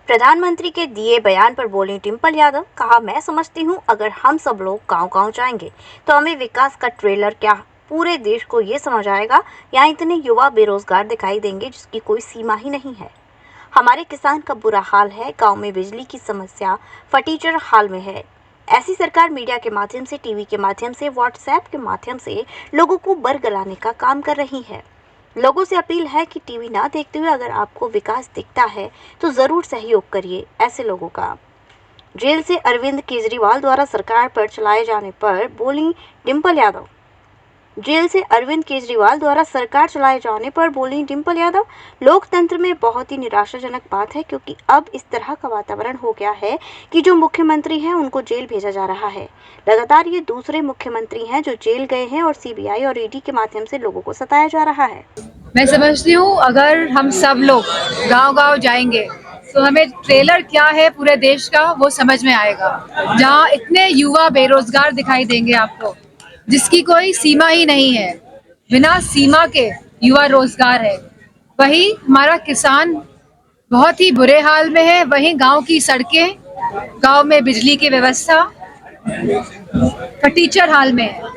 प्रधानमंत्री के दिए बयान पर बोली डिम्पल यादव। कहा, मैं समझती हूँ अगर हम सब लोग गांव-गांव जाएंगे तो हमें विकास का ट्रेलर क्या पूरे देश को ये समझ आएगा। यहाँ इतने युवा बेरोजगार दिखाई देंगे जिसकी कोई सीमा ही नहीं है। हमारे किसान का बुरा हाल है, गांव में बिजली की समस्या फटीचर हाल में है। ऐसी सरकार मीडिया के माध्यम से, टीवी के माध्यम से, व्हाट्सएप के माध्यम से लोगों को बरगलाने का काम कर रही है। लोगों से अपील है कि टीवी ना देखते हुए अगर आपको विकास दिखता है तो जरूर सहयोग करिए ऐसे लोगों का। जेल से अरविंद केजरीवाल द्वारा सरकार पर चलाए जाने पर बोली डिम्पल यादव। जेल से अरविंद केजरीवाल द्वारा सरकार चलाए जाने पर बोली डिम्पल यादव, लोकतंत्र में बहुत ही निराशाजनक बात है क्योंकि अब इस तरह का वातावरण हो गया है कि जो मुख्यमंत्री हैं उनको जेल भेजा जा रहा है। लगातार ये दूसरे मुख्यमंत्री हैं जो जेल गए हैं और सीबीआई और ईडी के माध्यम से लोगों को सताया जा रहा है। मैं समझती हूँ अगर हम सब लोग गांव-गांव जाएंगे तो हमें ट्रेलर क्या है पूरे देश का वो समझ में आएगा। जहाँ इतने युवा बेरोजगार दिखाई देंगे आपको, जिसकी कोई सीमा ही नहीं है, बिना सीमा के युवा रोजगार है। वही हमारा किसान बहुत ही बुरे हाल में है, वहीं गांव की सड़कें, गांव में बिजली की व्यवस्था फटीचर हाल में है।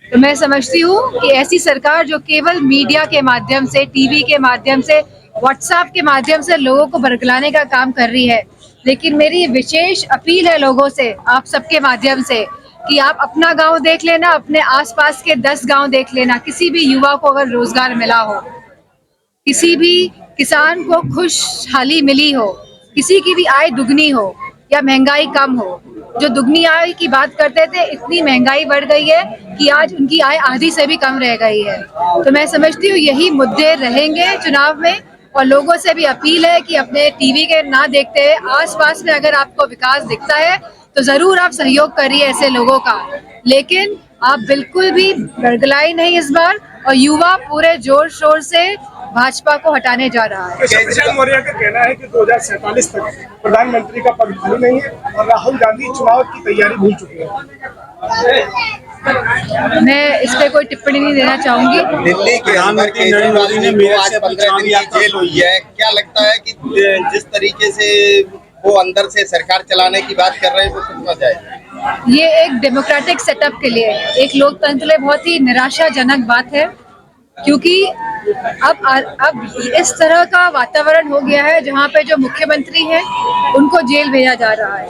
तो मैं समझती हूँ कि ऐसी सरकार जो केवल मीडिया के माध्यम से, टीवी के माध्यम से, व्हाट्सएप के माध्यम से लोगों को बरगलाने का काम कर रही है। लेकिन मेरी विशेष अपील है लोगों से, आप सबके माध्यम से, कि आप अपना गांव देख लेना, अपने आसपास के 10 गांव देख लेना। किसी भी युवा को अगर रोजगार मिला हो, किसी भी किसान को खुशहाली मिली हो, किसी की भी आय दुगनी हो या महंगाई कम हो। जो दुगनी आय की बात करते थे, इतनी महंगाई बढ़ गई है कि आज उनकी आय आधी से भी कम रह गई है। तो मैं समझती हूँ यही मुद्दे रहेंगे चुनाव में। और लोगों से भी अपील है कि अपने टीवी के ना देखते हुए आसपास में अगर आपको विकास दिखता है तो जरूर आप सहयोग करिए ऐसे लोगों का। लेकिन आप बिल्कुल भी बरगलाई नहीं इस बार, और युवा पूरे जोर शोर से भाजपा को हटाने जा रहा है। शशिकांत मौर्य का कहना है कि 2047 तक प्रधानमंत्री का पद खाली नहीं है और राहुल गांधी चुनाव की तैयारी भूल चुके हैं। मैं इस पे कोई टिप्पणी नहीं देना चाहूंगी। दिल्ली के प्रधानमंत्री नरेंद्र मोदी ने मेरठ से 15 दिन की जेल हुई है। क्या लगता है कि जिस तरीके से वो अंदर से सरकार चलाने की बात कर रहे हैं वो कितना जाए? ये एक डेमोक्रेटिक सेटअप के लिए, एक लोकतंत्र में बहुत ही निराशाजनक बात है, क्योंकि अब इस तरह का वातावरण हो गया है जहाँ पे जो मुख्यमंत्री हैं उनको जेल भेजा जा रहा है।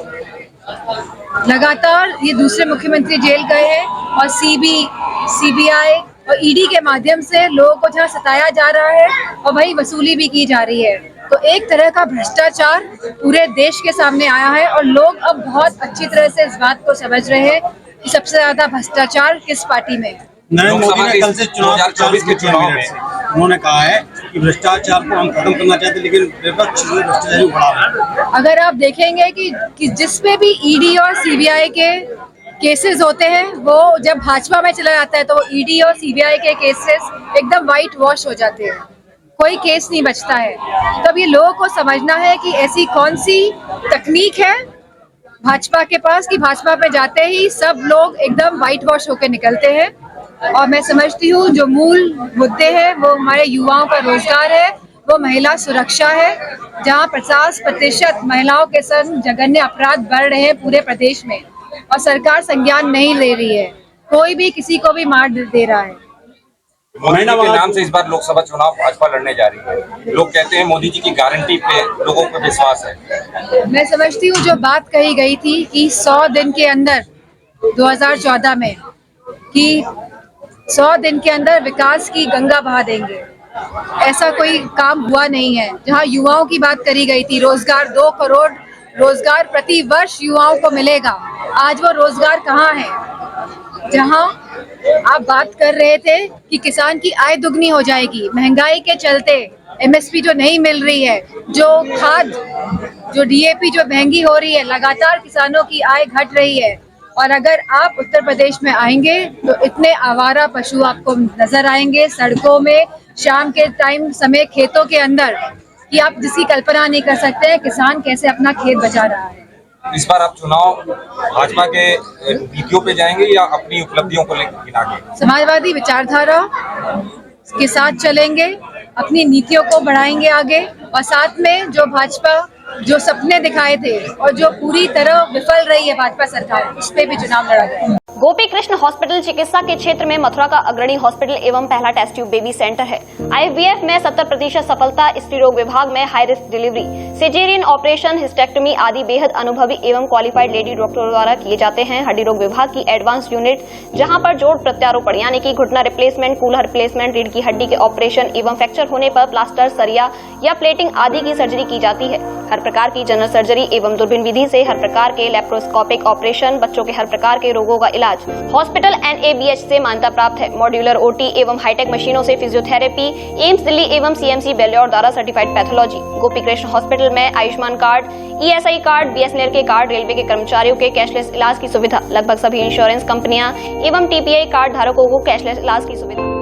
लगातार ये दूसरे मुख्यमंत्री जेल गए हैं और सीबीआई और ईडी के माध्यम से लोगों को जहाँ सताया जा रहा है और वही वसूली भी की जा रही है। तो एक तरह का भ्रष्टाचार पूरे देश के सामने आया है और लोग अब बहुत अच्छी तरह से इस बात को समझ रहे हैं कि सबसे ज्यादा भ्रष्टाचार किस पार्टी में है। नरेंद्र मोदी ने कल से 2024 के चुनाव में उन्होंने कहा है कि भ्रष्टाचार को हम खत्म करना चाहते हैं, लेकिन विपक्ष भ्रष्टाचार बढ़ा रहा है। अगर आप देखेंगे कि जिस पे भी ईडी और सीबीआई के केसेस होते हैं, वो जब भाजपा में चला जाता है तो ईडी और सीबीआई के केसेस एकदम व्हाइट वॉश हो जाते हैं, कोई केस नहीं बचता है। तब ये लोगों को समझना है कि ऐसी कौन सी तकनीक है भाजपा के पास कि भाजपा पे जाते ही सब लोग एकदम व्हाइट वॉश होकर निकलते हैं। और मैं समझती हूँ जो मूल मुद्दे हैं वो हमारे युवाओं का रोजगार है, वो महिला सुरक्षा है, जहाँ 50% महिलाओं के संग जघन्य अपराध बढ़ रहे हैं पूरे प्रदेश में और सरकार संज्ञान नहीं ले रही है। कोई भी किसी को भी मार दे रहा है। मोदी जी के नाम से इस बार लोकसभा चुनाव भाजपा लड़ने जा रही है। लोग कहते हैं मोदी जी की गारंटी पे लोगों को विश्वास है। मैं समझती हूँ जो बात कही गई थी कि 100 दिन के अंदर 2014 में कि 100 दिन के अंदर विकास की गंगा बहा देंगे, ऐसा कोई काम हुआ नहीं है। जहाँ युवाओं की बात करी गई थी, रोजगार 2 करोड़ रोजगार प्रति वर्ष युवाओं को मिलेगा, आज वो रोजगार कहाँ है? जहाँ आप बात कर रहे थे कि किसान की आय दुगनी हो जाएगी, महंगाई के चलते एमएसपी जो नहीं मिल रही है, जो खाद, जो डीएपी जो महंगी हो रही है, लगातार किसानों की आय घट रही है। और अगर आप उत्तर प्रदेश में आएंगे तो इतने आवारा पशु आपको नजर आएंगे सड़कों में, शाम के टाइम समय खेतों के अंदर, कि आप जिसकी कल्पना नहीं कर सकते हैं किसान कैसे अपना खेत बचा रहा है। इस बार आप चुनाव भाजपा के नीतियों पे जाएंगे या अपनी उपलब्धियों को लेकर गिना के? समाजवादी विचारधारा के साथ चलेंगे, अपनी नीतियों को बढ़ाएंगे आगे, और साथ में जो भाजपा जो सपने दिखाए थे और जो पूरी तरह विफल रही है भाजपा सरकार, उस पे भी चुनाव लड़ा गया। गोपी कृष्ण हॉस्पिटल चिकित्सा के क्षेत्र में मथुरा का अग्रणी हॉस्पिटल एवं पहला टेस्ट ट्यूब बेबी सेंटर है। IVF में 70% सफलता, स्त्री रोग विभाग में high risk delivery, caesarean operation, hysterectomy आदि बेहद अनुभवी एवं क्वालिफाइड लेडी डॉक्टरों द्वारा किए जाते हैं। हड्डी रोग विभाग की एडवांस यूनिट, जहां पर जोड़ प्रत्यारोपण यानी कि घुटना रिप्लेसमेंट, कूल्हा रिप्लेसमेंट, रीढ़ की हड्डी के ऑपरेशन एवं फ्रैक्चर होने पर प्लास्टर, सरिया या प्लेटिंग आदि की सर्जरी की जाती है। हर प्रकार की जनरल सर्जरी एवं दूरबीन विधि से हर प्रकार के लेप्रोस्कोपिक ऑपरेशन, बच्चों के हर प्रकार के रोगों का इलाज हॉस्पिटल NABH से मान्यता प्राप्त है। मॉड्यूलर OT एवं हाईटेक मशीनों से फिजियोथेरेपी, एम्स दिल्ली एवं CMC बेल्योर द्वारा certified pathology. Gopi Krishna hospital में Ayushman card, ESI card, BSNL के कार्ड, रेलवे के कर्मचारियों के कैशलेस इलाज की सुविधा, लगभग सभी इंश्योरेंस कंपनियां एवं TPI कार्ड धारकों को कैशलेस इलाज की सुविधा।